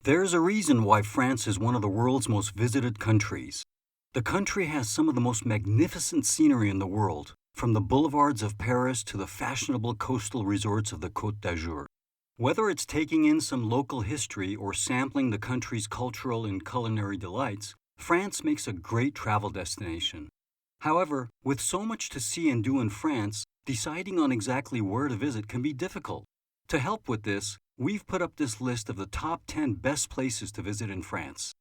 There's a reason why France is one of the world's most visited countries. The country has some of the most magnificent scenery in the world, from the boulevards of Paris to the fashionable coastal resorts of the Côte d'Azur. Whether it's taking in some local history or sampling the country's cultural and culinary delights, France makes a great travel destination. However, with so much to see and do in France, deciding on exactly where to visit can be difficult. To help with this, we've put up this list of the top 10 best places to visit in France.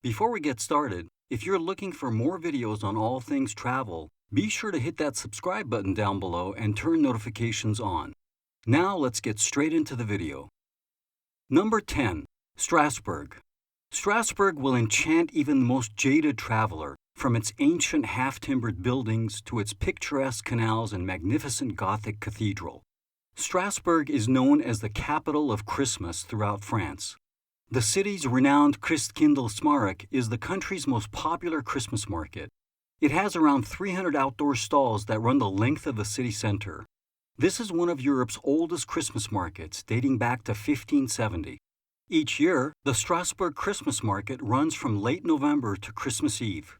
Before we get started, if you're looking for more videos on all things travel, be sure to hit that subscribe button down below and turn notifications on. Now let's get straight into the video. Number 10. Strasbourg. Strasbourg will enchant even the most jaded traveler, from its ancient half-timbered buildings to its picturesque canals and magnificent Gothic cathedral. Strasbourg is known as the capital of Christmas throughout France. The city's renowned Christkindlesmarkt is the country's most popular Christmas market. It has around 300 outdoor stalls that run the length of the city center. This is one of Europe's oldest Christmas markets, dating back to 1570. Each year, the Strasbourg Christmas market runs from late November to Christmas Eve.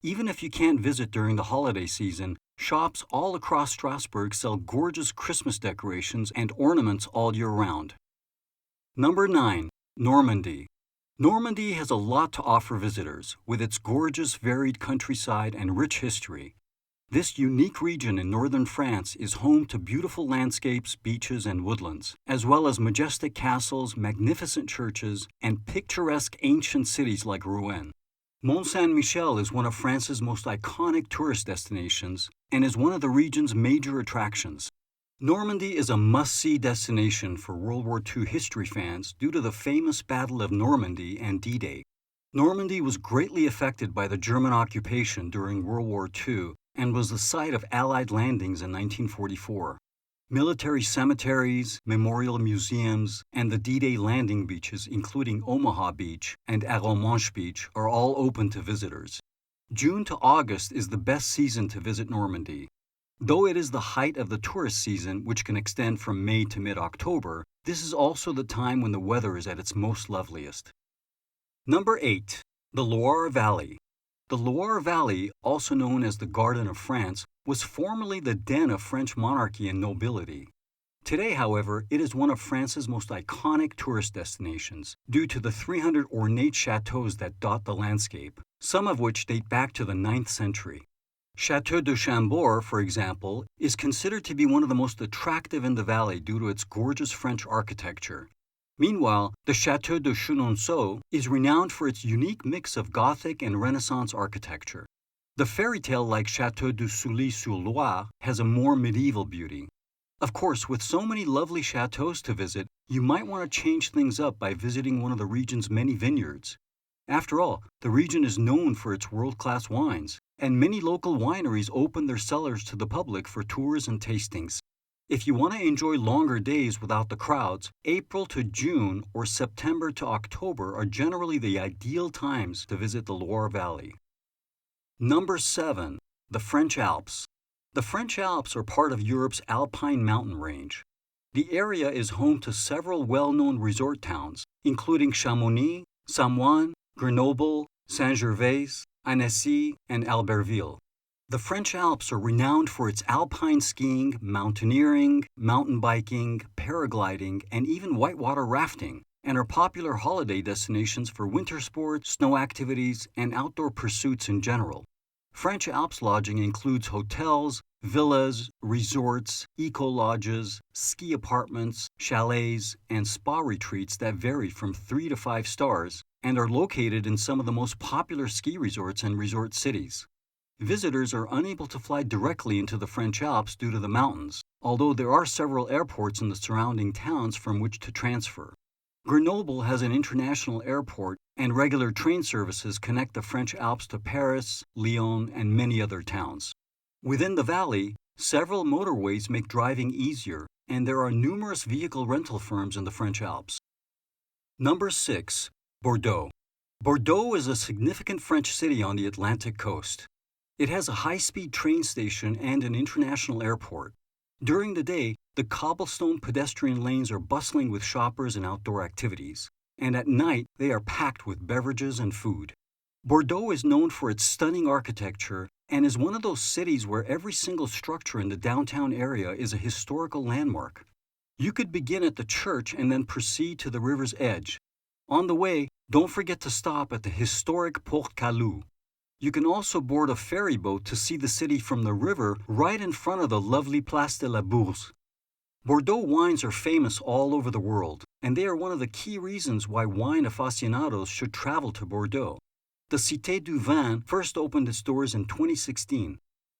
Even if you can't visit during the holiday season, shops all across Strasbourg sell gorgeous Christmas decorations and ornaments all year round. Number 9. Normandy. Normandy has a lot to offer visitors, with its gorgeous, varied countryside and rich history. This unique region in northern France is home to beautiful landscapes, beaches, and woodlands, as well as majestic castles, magnificent churches, and picturesque ancient cities like Rouen. Mont Saint-Michel is one of France's most iconic tourist destinations and is one of the region's major attractions. Normandy is a must-see destination for World War II history fans due to the famous Battle of Normandy and D-Day. Normandy was greatly affected by the German occupation during World War II and was the site of Allied landings in 1944. Military cemeteries, memorial museums, and the D-Day landing beaches including Omaha Beach and Arromanches Beach are all open to visitors. June to August is the best season to visit Normandy. Though it is the height of the tourist season, which can extend from May to mid-October, this is also the time when the weather is at its most loveliest. Number 8. The Loire Valley. The Loire Valley, also known as the Garden of France, was formerly the den of French monarchy and nobility. Today, however, it is one of France's most iconic tourist destinations due to the 300 ornate chateaux that dot the landscape, some of which date back to the 9th century. Château de Chambord, for example, is considered to be one of the most attractive in the valley due to its gorgeous French architecture. Meanwhile, the Château de Chenonceau is renowned for its unique mix of Gothic and Renaissance architecture. The fairy tale-like Château de Sully-sur-Loire has a more medieval beauty. Of course, with so many lovely chateaux to visit, you might want to change things up by visiting one of the region's many vineyards. After all, the region is known for its world-class wines, and many local wineries open their cellars to the public for tours and tastings. If you want to enjoy longer days without the crowds, April to June or September to October are generally the ideal times to visit the Loire Valley. Number 7. The French Alps. The French Alps are part of Europe's alpine mountain range. The area is home to several well-known resort towns, including Chamonix, Samoin, Grenoble, Saint-Gervais, Annecy, and Albertville. The French Alps are renowned for its alpine skiing, mountaineering, mountain biking, paragliding, and even whitewater rafting, and are popular holiday destinations for winter sports, snow activities, and outdoor pursuits in general. French Alps lodging includes hotels, villas, resorts, eco-lodges, ski apartments, chalets, and spa retreats that vary from 3 to 5 stars and are located in some of the most popular ski resorts and resort cities. Visitors are unable to fly directly into the French Alps due to the mountains, although there are several airports in the surrounding towns from which to transfer. Grenoble has an international airport, and regular train services connect the French Alps to Paris, Lyon, and many other towns. Within the valley, several motorways make driving easier, and there are numerous vehicle rental firms in the French Alps. Number 6. Bordeaux. Bordeaux is a significant French city on the Atlantic coast. It has a high-speed train station and an international airport. During the day, the cobblestone pedestrian lanes are bustling with shoppers and outdoor activities. and at night they are packed with beverages and food. Bordeaux is known for its stunning architecture and is one of those cities where every single structure in the downtown area is a historical landmark. You could begin at the church and then proceed to the river's edge. On the way, don't forget to stop at the historic Port Calou. You can also board a ferry boat to see the city from the river right in front of the lovely Place de la Bourse. Bordeaux wines are famous all over the world, and they are one of the key reasons why wine aficionados should travel to Bordeaux. The Cité du Vin first opened its doors in 2016.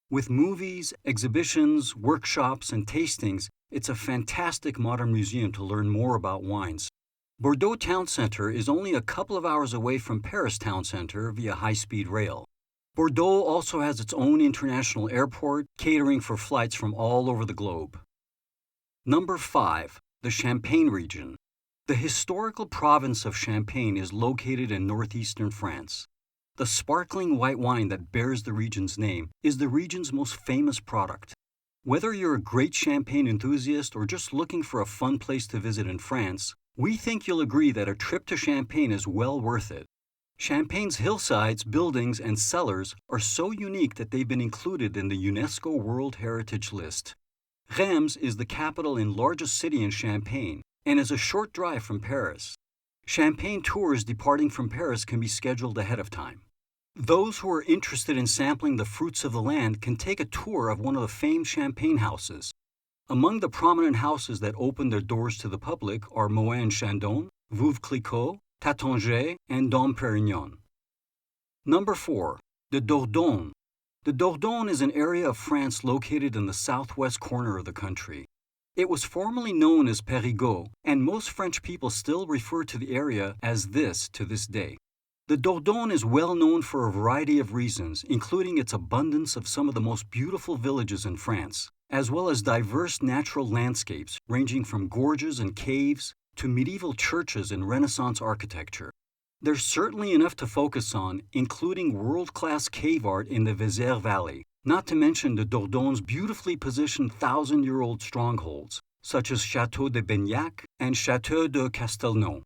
With movies, exhibitions, workshops, and tastings, it's a fantastic modern museum to learn more about wines. Bordeaux Town Center is only a couple of hours away from Paris Town Center via high-speed rail. Bordeaux also has its own international airport, catering for flights from all over the globe. Number 5. The Champagne region. The historical province of Champagne is located in northeastern France. The sparkling white wine that bears the region's name is the region's most famous product. Whether you're a great champagne enthusiast or just looking for a fun place to visit in France, we think you'll agree that a trip to Champagne is well worth it. Champagne's hillsides, buildings, and cellars are so unique that they've been included in the UNESCO World Heritage List. Reims is the capital and largest city in Champagne and is a short drive from Paris. Champagne tours departing from Paris can be scheduled ahead of time. Those who are interested in sampling the fruits of the land can take a tour of one of the famed champagne houses. Among the prominent houses that open their doors to the public are Moët & Chandon, Veuve Clicquot, Taittinger, and Dom Pérignon. Number 4. The Dordogne. The Dordogne is an area of France located in the southwest corner of the country. It was formerly known as Périgord, and most French people still refer to the area as this to this day. The Dordogne is well known for a variety of reasons, including its abundance of some of the most beautiful villages in France, as well as diverse natural landscapes ranging from gorges and caves to medieval churches and Renaissance architecture. There's certainly enough to focus on, including world-class cave art in the Loire Valley, not to mention the Dordogne beautifully positioned 1,000-year-old strongholds, such as Château de Beignac and Château de Castelnau.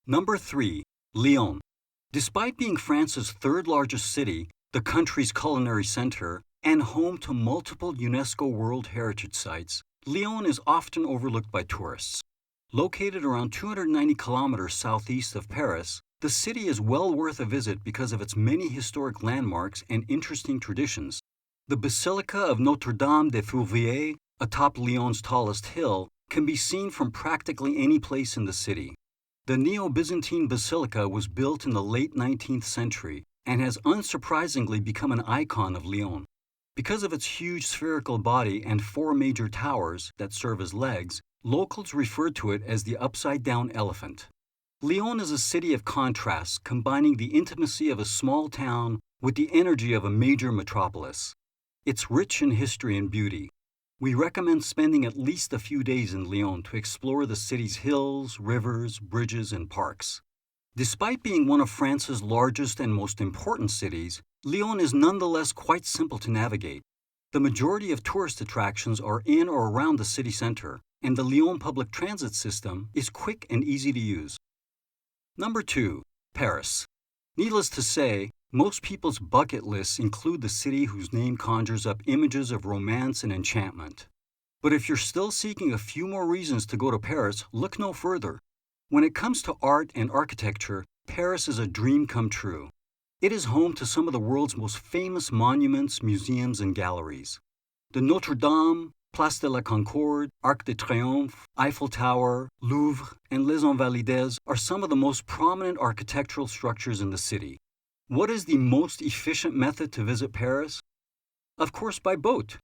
Number 3. Lyon. Despite being France's third-largest city, the country's culinary center, and home to multiple UNESCO World Heritage Sites, Lyon is often overlooked by tourists. Located around 290 kilometers southeast of Paris, the city is well worth a visit because of its many historic landmarks and interesting traditions. The Basilica of Notre-Dame des Fourvières, atop Lyon's tallest hill, can be seen from practically any place in the city. The Neo-Byzantine basilica was built in the late 19th century and has unsurprisingly become an icon of Lyon. Because of its huge spherical body and 4 major towers that serve as legs, locals refer to it as the upside-down elephant. Lyon is a city of contrasts, combining the intimacy of a small town with the energy of a major metropolis. It's rich in history and beauty. We recommend spending at least a few days in Lyon to explore the city's hills, rivers, bridges, and parks. Despite being one of France's largest and most important cities, Lyon is nonetheless quite simple to navigate. The majority of tourist attractions are in or around the city center, and the Lyon public transit system is quick and easy to use. Number 2. Paris. Needless to say, most people's bucket lists include the city whose name conjures up images of romance and enchantment. But if you're still seeking a few more reasons to go to Paris, look no further. When it comes to art and architecture, Paris is a dream come true. It is home to some of the world's most famous monuments, museums, and galleries. The Notre Dame, Place de la Concorde, Arc de Triomphe, Eiffel Tower, Louvre, and Les Invalides are some of the most prominent architectural structures in the city. What is the most efficient method to visit Paris? Of course, by boat.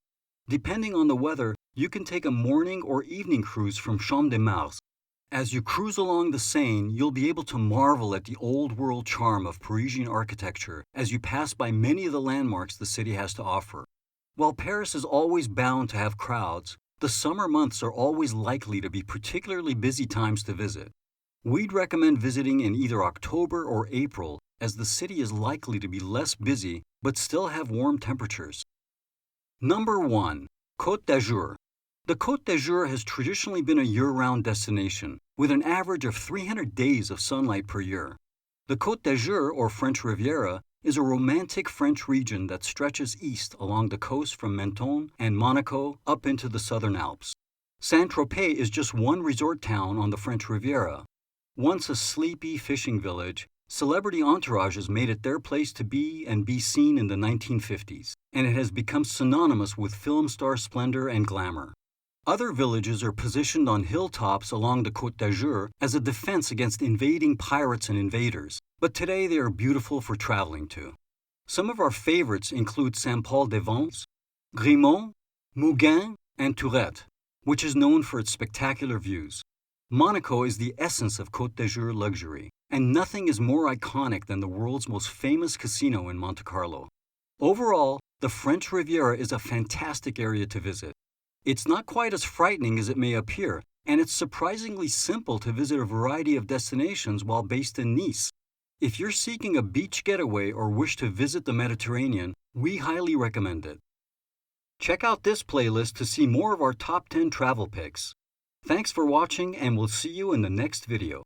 Depending on the weather, you can take a morning or evening cruise from Champ de Mars. As you cruise along the Seine, you'll be able to marvel at the old-world charm of Parisian architecture as you pass by many of the landmarks the city has to offer. While Paris is always bound to have crowds, the summer months are always likely to be particularly busy times to visit. We'd recommend visiting in either October or April, as the city is likely to be less busy but still have warm temperatures. Number 1. Côte d'Azur. The Côte d'Azur has traditionally been a year-round destination, with an average of 300 days of sunlight per year. The Côte d'Azur, or French Riviera, is a romantic French region that stretches east along the coast from Menton and Monaco up into the southern Alps. Saint-Tropez is just one resort town on the French Riviera. Once a sleepy fishing village, celebrity entourages made it their place to be and be seen in the 1950s, and it has become synonymous with film star splendor and glamour. Other villages are positioned on hilltops along the Côte d'Azur as a defense against invading pirates and invaders, but today they are beautiful for traveling to. Some of our favorites include Saint-Paul-des-Vents, Grimont, Mouguin, and Tourette, which is known for its spectacular views. Monaco is the essence of Côte d'Azur luxury, and nothing is more iconic than the world's most famous casino in Monte Carlo. Overall, the French Riviera is a fantastic area to visit. It's not quite as frightening as it may appear, and it's surprisingly simple to visit a variety of destinations while based in Nice. If you're seeking a beach getaway or wish to visit the Mediterranean, we highly recommend it. Check out this playlist to see more of our top 10 travel picks. Thanks for watching, and we'll see you in the next video.